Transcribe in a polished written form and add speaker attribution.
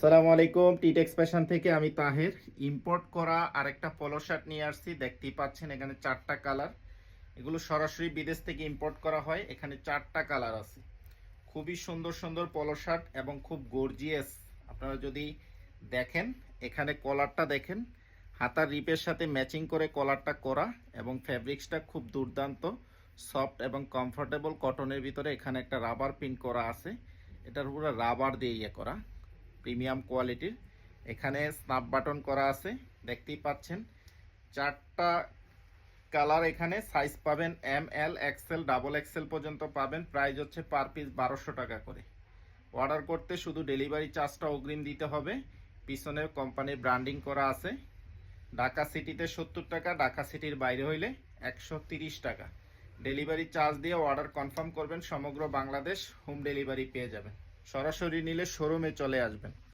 Speaker 1: আসসালামু আলাইকুম। টিটেক্স ফ্যাশন থেকে আমি তাহের। ইম্পোর্ট করা আরেকটা পলো শার্ট নিয়ে আসছি। দেখতেই পাচ্ছেন এখানে 4টা কালার। এগুলো সরাসরি বিদেশ থেকে ইম্পোর্ট করা হয়। এখানে 4টা কালার আছে। খুবই সুন্দর সুন্দর পলো শার্ট এবং খুব গর্জিয়াস। আপনারা যদি দেখেন, এখানে কলারটা দেখেন, হাতার রিপের সাথে ম্যাচিং করে কলারটা করা এবং ফ্যাব্রিক্সটা খুব দুর্দান্ত সফট এবং কমফোর্টেবল কটনের ভিতরে। এখানে একটা রাবার প্রিন্ট করা আছে, এটার উপরে রাবার দিয়ে করা, প্রিমিয়াম কোয়ালিটির। এখানে স্ন্যাপ বাটন করা আছে, দেখতেই পাচ্ছেন। 4টা কালার, এখানে সাইজ পাবেন M L XL double XL পর্যন্ত পাবেন। প্রাইস হচ্ছে পার পিস 1200 টাকা করে। অর্ডার করতে শুধু ডেলিভারি চার্জটা অগ্রিম দিতে হবে। পিছনে কোম্পানির ব্র্যান্ডিং করা আছে। ঢাকা সিটিতে 70 টাকা, ঢাকা সিটির বাইরে হইলে 130 টাকা। ডেলিভারি চার্জ দিয়ে অর্ডার কনফার্ম করবেন, সমগ্র বাংলাদেশ হোম ডেলিভারি পেয়ে যাবেন। সরাসরি নিলে শোরুমে চলে আসবেন।